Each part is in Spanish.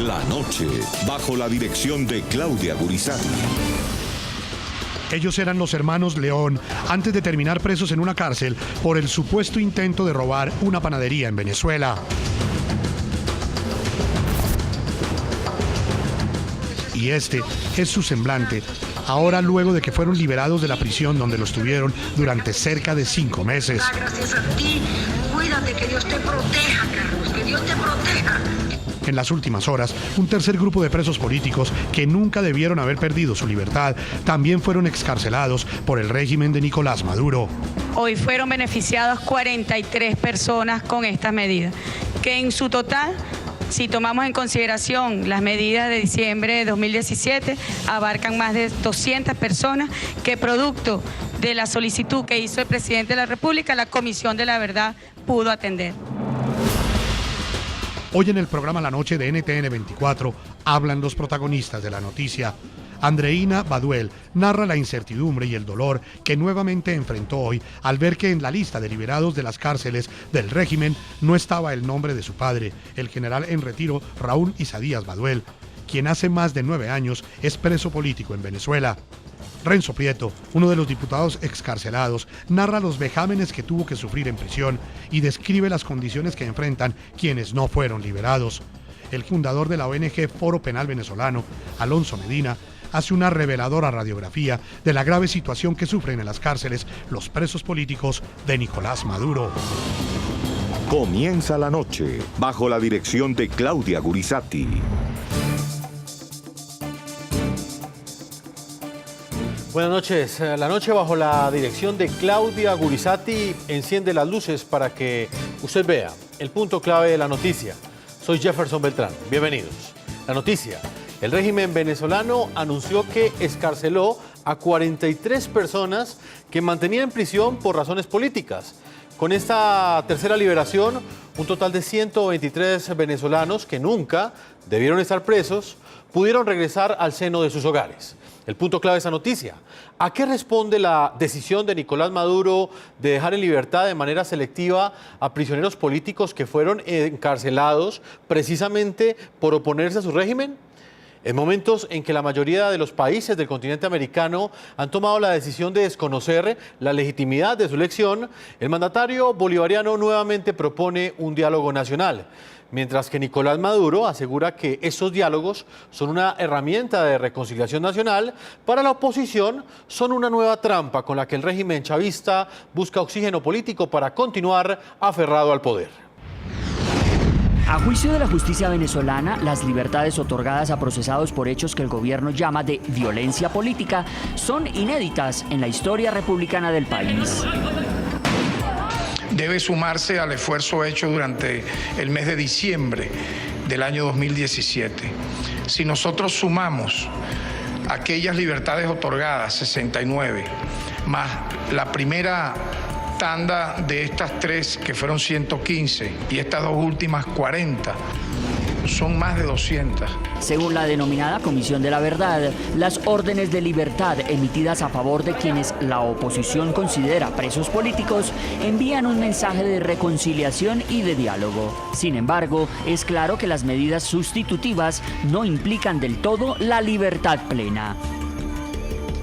La noche, bajo la dirección de Claudia Gurizati. Ellos eran los hermanos León, antes de terminar presos en una cárcel por el supuesto intento de robar una panadería en Venezuela. Y este es su semblante, ahora luego de que fueron liberados de la prisión donde los tuvieron durante cerca de 5 meses. Gracias a ti, cuídate, que Dios te proteja, Carlos, que Dios te proteja. En las últimas horas, un tercer grupo de presos políticos que nunca debieron haber perdido su libertad también fueron excarcelados por el régimen de Nicolás Maduro. Hoy fueron beneficiados 43 personas con estas medidas, que en su total, si tomamos en consideración las medidas de diciembre de 2017, abarcan más de 200 personas que producto de la solicitud que hizo el presidente de la República, la Comisión de la Verdad pudo atender. Hoy en el programa La Noche de NTN 24 hablan los protagonistas de la noticia. Andreina Baduel narra la incertidumbre y el dolor que nuevamente enfrentó hoy al ver que en la lista de liberados de las cárceles del régimen no estaba el nombre de su padre, el general en retiro Raúl Isaías Baduel, quien hace más de 9 años es preso político en Venezuela. Renzo Prieto, uno de los diputados excarcelados, narra los vejámenes que tuvo que sufrir en prisión y describe las condiciones que enfrentan quienes no fueron liberados. El fundador de la ONG Foro Penal Venezolano, Alonso Medina, hace una reveladora radiografía de la grave situación que sufren en las cárceles los presos políticos de Nicolás Maduro. Comienza la noche, bajo la dirección de Claudia Gurizati. Buenas noches. La noche bajo la dirección de Claudia Gurizati enciende las luces para que usted vea el punto clave de la noticia. Soy Jefferson Beltrán. Bienvenidos. La noticia. El régimen venezolano anunció que excarceló a 43 personas que mantenía en prisión por razones políticas. Con esta tercera liberación, un total de 123 venezolanos que nunca debieron estar presos pudieron regresar al seno de sus hogares. El punto clave de esa noticia. ¿A qué responde la decisión de Nicolás Maduro de dejar en libertad de manera selectiva a prisioneros políticos que fueron encarcelados precisamente por oponerse a su régimen? En momentos en que la mayoría de los países del continente americano han tomado la decisión de desconocer la legitimidad de su elección, el mandatario bolivariano nuevamente propone un diálogo nacional, mientras que Nicolás Maduro asegura que esos diálogos son una herramienta de reconciliación nacional. Para la oposición son una nueva trampa con la que el régimen chavista busca oxígeno político para continuar aferrado al poder. A juicio de la justicia venezolana, las libertades otorgadas a procesados por hechos que el gobierno llama de violencia política son inéditas en la historia republicana del país. Debe sumarse al esfuerzo hecho durante el mes de diciembre del año 2017. Si nosotros sumamos aquellas libertades otorgadas, 69, más la primera tanda de estas 3, que fueron 115, y estas 2 últimas 40, son más de 200. Según la denominada Comisión de la Verdad, las órdenes de libertad emitidas a favor de quienes la oposición considera presos políticos envían un mensaje de reconciliación y de diálogo. Sin embargo, es claro que las medidas sustitutivas no implican del todo la libertad plena.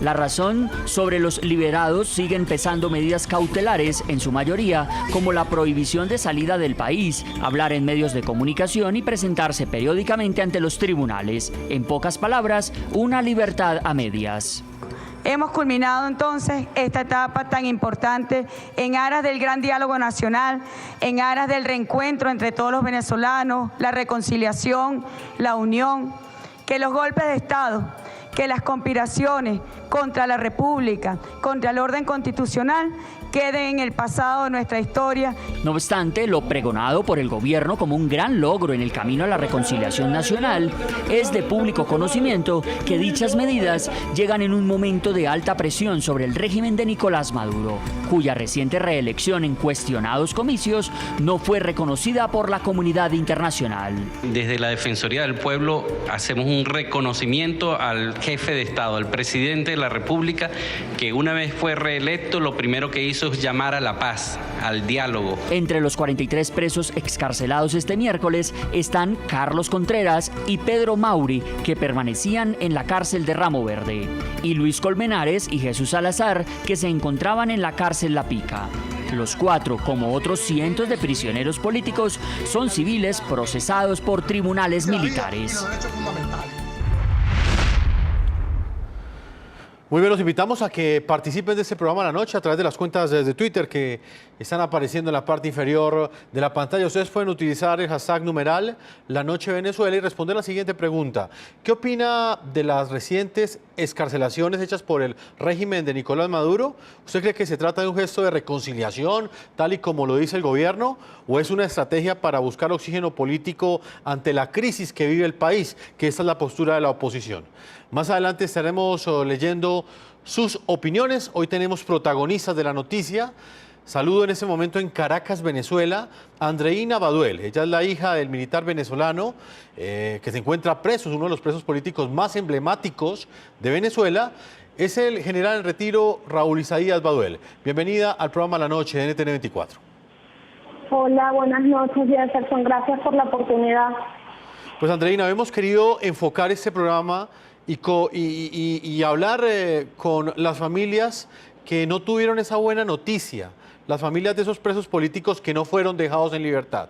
La razón: sobre los liberados siguen pesando medidas cautelares, en su mayoría, como la prohibición de salida del país, hablar en medios de comunicación y presentarse periódicamente ante los tribunales. En pocas palabras, una libertad a medias. Hemos culminado entonces esta etapa tan importante en aras del gran diálogo nacional, en aras del reencuentro entre todos los venezolanos, la reconciliación, la unión, que los golpes de Estado, que las conspiraciones contra la República, contra el orden constitucional, queden en el pasado de nuestra historia. No obstante, lo pregonado por el gobierno como un gran logro en el camino a la reconciliación nacional, es de público conocimiento que dichas medidas llegan en un momento de alta presión sobre el régimen de Nicolás Maduro, cuya reciente reelección en cuestionados comicios no fue reconocida por la comunidad internacional. Desde la Defensoría del Pueblo hacemos un reconocimiento al jefe de Estado, el presidente de la República, que una vez fue reelecto, lo primero que hizo es llamar a la paz, al diálogo. Entre los 43 presos excarcelados este miércoles están Carlos Contreras y Pedro Mauri, que permanecían en la cárcel de Ramo Verde, y Luis Colmenares y Jesús Salazar, que se encontraban en la cárcel La Pica. Los cuatro, como otros cientos de prisioneros políticos, son civiles procesados por tribunales militares. Muy bien, los invitamos a que participen de este programa a la noche a través de las cuentas de Twitter que están apareciendo en la parte inferior de la pantalla. Ustedes pueden utilizar el hashtag numeral La Noche Venezuela y responder la siguiente pregunta. ¿Qué opina de las recientes excarcelaciones hechas por el régimen de Nicolás Maduro? ¿Usted cree que se trata de un gesto de reconciliación, tal y como lo dice el gobierno, o es una estrategia para buscar oxígeno político ante la crisis que vive el país? Que esta es la postura de la oposición. Más adelante estaremos leyendo sus opiniones. Hoy tenemos protagonistas de la noticia. Saludo en este momento en Caracas, Venezuela, a Andreina Baduel. Ella es la hija del militar venezolano que se encuentra preso, es uno de los presos políticos más emblemáticos de Venezuela. Es el general en retiro Raúl Isaías Baduel. Bienvenida al programa La Noche de NTN 24. Hola, buenas noches, Jefferson. Gracias por la oportunidad. Pues Andreina, hemos querido enfocar este programa y hablar con las familias que no tuvieron esa buena noticia, las familias de esos presos políticos que no fueron dejados en libertad.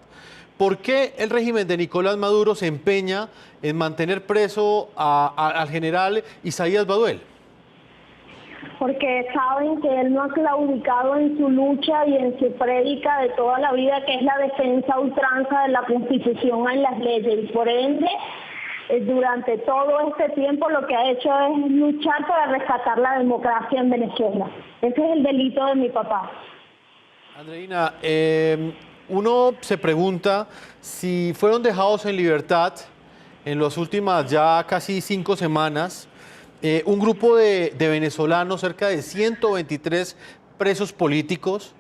¿Por qué el régimen de Nicolás Maduro se empeña en mantener preso al general Isaías Baduel? Porque saben que él no ha claudicado en su lucha y en su prédica de toda la vida, que es la defensa a ultranza de la Constitución en las leyes, y por ende durante todo este tiempo lo que ha hecho es luchar para rescatar la democracia en Venezuela. Ese es el delito de mi papá. Andreina, uno se pregunta si fueron dejados en libertad en las últimas ya casi 5 semanas un grupo de venezolanos, cerca de 123 presos políticos,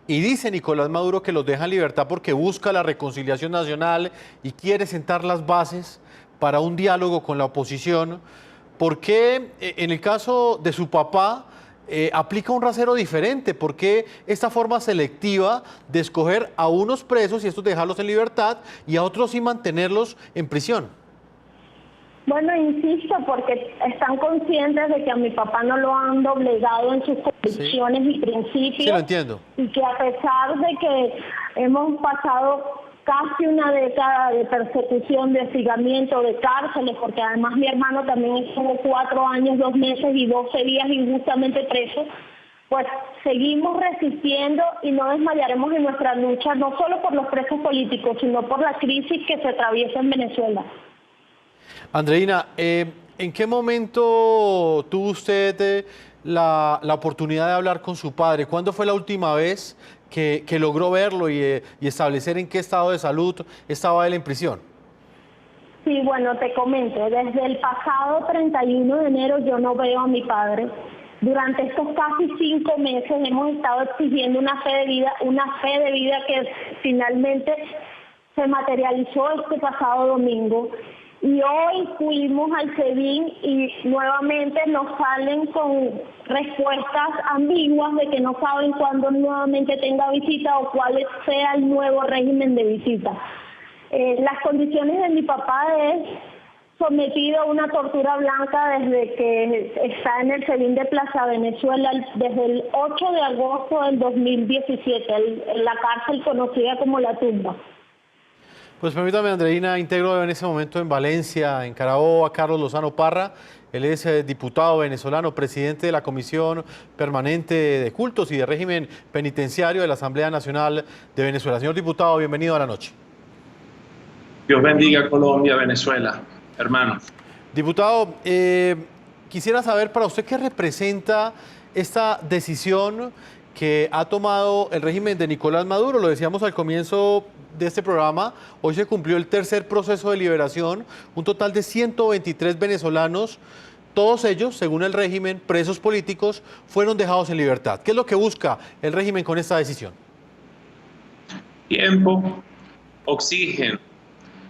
y dice Nicolás Maduro que los deja en libertad porque busca la reconciliación nacional y quiere sentar las bases para un diálogo con la oposición. ¿Por qué en el caso de su papá aplica un rasero diferente? ¿Por qué esta forma selectiva de escoger a unos presos y estos dejarlos en libertad y a otros sí mantenerlos en prisión? Bueno, insisto, porque están conscientes de que a mi papá no lo han doblegado en sus convicciones y principios. Sí, lo entiendo. Y que a pesar de que hemos pasado casi una década de persecución, de hostigamiento, de cárceles, porque además mi hermano también estuvo 4 años, 2 meses y 12 días injustamente preso, pues seguimos resistiendo y no desmayaremos en nuestra lucha, no solo por los presos políticos, sino por la crisis que se atraviesa en Venezuela. Andreina, ¿en qué momento tuvo usted la oportunidad de hablar con su padre? ¿Cuándo fue la última vez que logró verlo y establecer en qué estado de salud estaba él en prisión? Sí, bueno, te comento, desde el pasado 31 de enero yo no veo a mi padre. Durante estos casi 5 meses hemos estado exigiendo una fe de vida que finalmente se materializó este pasado domingo. Y hoy fuimos al SEBIN y nuevamente nos salen con respuestas ambiguas de que no saben cuándo nuevamente tenga visita o cuál sea el nuevo régimen de visita. Las condiciones de mi papá es sometido a una tortura blanca desde que está en el SEBIN de Plaza Venezuela, desde el 8 de agosto del 2017, en la cárcel conocida como La Tumba. Pues permítame, Andreina, integro en ese momento en Valencia, en Carabobo, a Carlos Lozano Parra. Él es diputado venezolano, presidente de la Comisión Permanente de Cultos y de Régimen Penitenciario de la Asamblea Nacional de Venezuela. Señor diputado, bienvenido a la noche. Dios bendiga Colombia, Venezuela, hermanos. Diputado, quisiera saber para usted qué representa esta decisión que ha tomado el régimen de Nicolás Maduro. Lo decíamos al comienzo de este programa, hoy se cumplió el tercer proceso de liberación, un total de 123 venezolanos, todos ellos, según el régimen, presos políticos, fueron dejados en libertad. ¿Qué es lo que busca el régimen con esta decisión? Tiempo, oxígeno,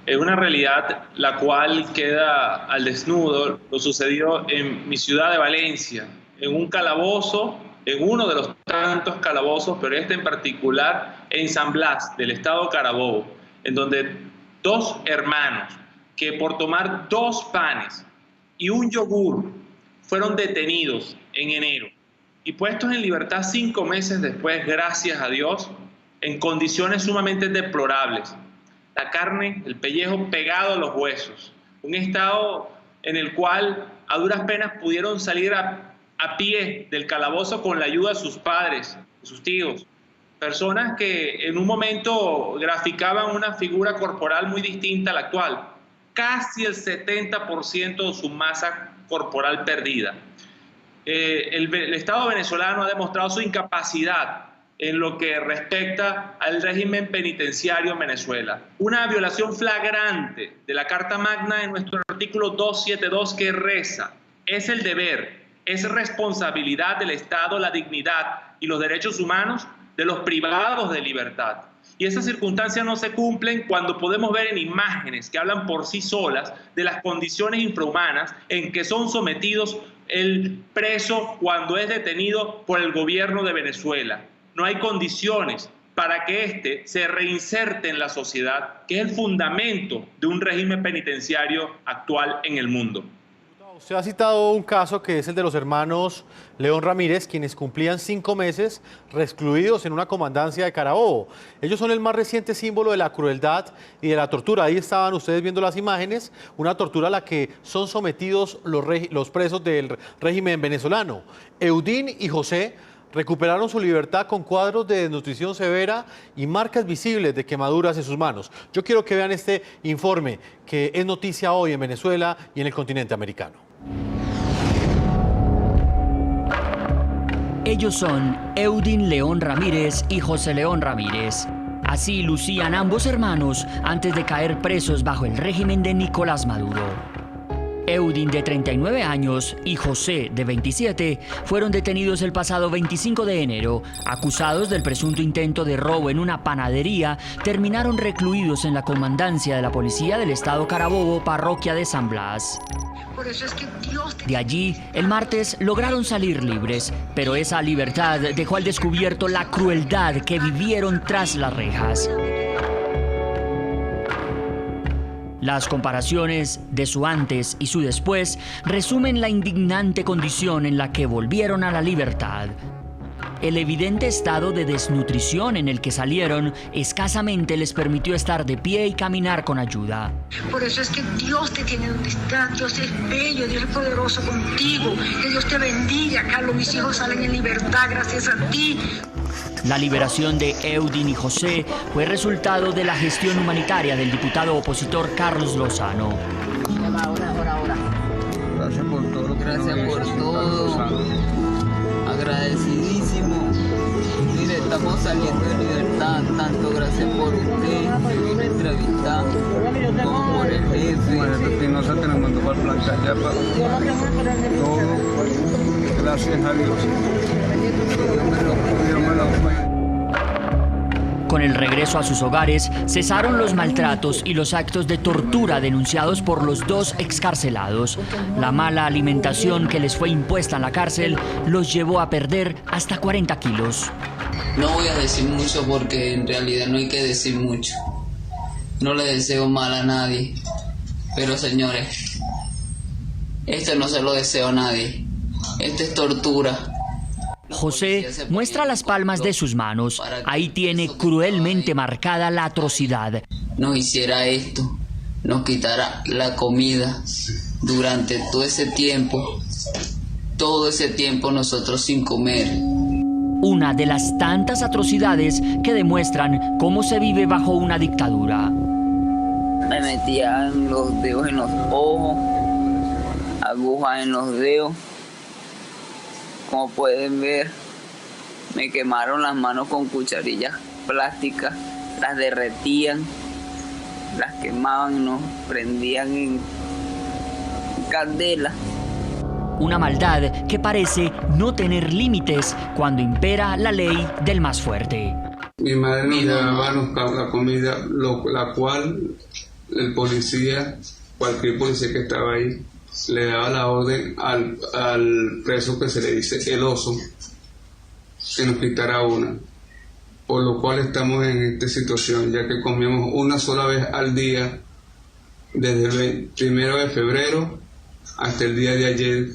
Es una realidad la cual queda al desnudo. Lo sucedió en mi ciudad de Valencia, en un calabozo, en uno de los tantos calabozos, pero este en particular en San Blas, del estado Carabobo, en donde 2 hermanos que por tomar 2 panes y un yogur fueron detenidos en enero y puestos en libertad 5 meses después, gracias a Dios, en condiciones sumamente deplorables. La carne, el pellejo pegado a los huesos, un estado en el cual a duras penas pudieron salir a pie del calabozo con la ayuda de sus padres, de sus tíos, personas que en un momento graficaban una figura corporal muy distinta a la actual, casi el 70% de su masa corporal perdida. El Estado venezolano ha demostrado su incapacidad en lo que respecta al régimen penitenciario en Venezuela. Una violación flagrante de la Carta Magna en nuestro artículo 272 que reza: es el deber, es responsabilidad del Estado la dignidad y los derechos humanos de los privados de libertad. Y esas circunstancias no se cumplen cuando podemos ver en imágenes que hablan por sí solas de las condiciones infrahumanas en que son sometidos el preso cuando es detenido por el gobierno de Venezuela. No hay condiciones para que éste se reinserte en la sociedad, que es el fundamento de un régimen penitenciario actual en el mundo. Usted ha citado un caso que es el de los hermanos León Ramírez, quienes cumplían 5 meses recluidos en una comandancia de Carabobo. Ellos son el más reciente símbolo de la crueldad y de la tortura. Ahí estaban ustedes viendo las imágenes, una tortura a la que son sometidos los presos del régimen venezolano. Eudín y José recuperaron su libertad con cuadros de desnutrición severa y marcas visibles de quemaduras en sus manos. Yo quiero que vean este informe que es noticia hoy en Venezuela y en el continente americano. Ellos son Eudín León Ramírez y José León Ramírez. Así lucían ambos hermanos antes de caer presos bajo el régimen de Nicolás Maduro. Eudín, de 39 años, y José, de 27, fueron detenidos el pasado 25 de enero. Acusados del presunto intento de robo en una panadería, terminaron recluidos en la comandancia de la Policía del Estado Carabobo, parroquia de San Blas. Por eso es que Dios te... De allí, el martes, lograron salir libres, pero esa libertad dejó al descubierto la crueldad que vivieron tras las rejas. Las comparaciones de su antes y su después resumen la indignante condición en la que volvieron a la libertad. El evidente estado de desnutrición en el que salieron escasamente les permitió estar de pie y caminar con ayuda. Por eso es que Dios te tiene donde está. Dios es bello, Dios es poderoso contigo. Que Dios te bendiga. Carlos, mis hijos salen en libertad gracias a ti. La liberación de Eudín y José fue resultado de la gestión humanitaria del diputado opositor Carlos Lozano. Gracias por todo. Gracias por todo. Agradecidísimo. Mire, estamos saliendo de libertad. Tanto gracias por usted, que vino a entrevistar, como por el jefe. Nosotros nos mandó para plantar ya para todo. Gracias a Dios. Con el regreso a sus hogares, cesaron los maltratos y los actos de tortura denunciados por los dos excarcelados. La mala alimentación que les fue impuesta en la cárcel los llevó a perder hasta 40 kilos. No voy a decir mucho porque en realidad no hay que decir mucho. No le deseo mal a nadie. Pero señores, esto no se lo deseo a nadie. Esto es tortura. José muestra las palmas de sus manos. Ahí tiene cruelmente marcada la atrocidad. Nos hiciera esto, nos quitara la comida durante todo ese tiempo nosotros sin comer. Una de las tantas atrocidades que demuestran cómo se vive bajo una dictadura. Me metían los dedos en los ojos, agujas en los dedos. Como pueden ver, me quemaron las manos con cucharillas plásticas, las derretían, las quemaban, nos prendían en candela. Una maldad que parece no tener límites cuando impera la ley del más fuerte. Mi madre nos llevaba la comida, la cual el policía, cualquier policía que estaba ahí, le daba la orden al preso que se le dice el oso, que nos quitara una. Por lo cual estamos en esta situación, ya que comíamos una sola vez al día, desde el 1 de febrero hasta el día de ayer,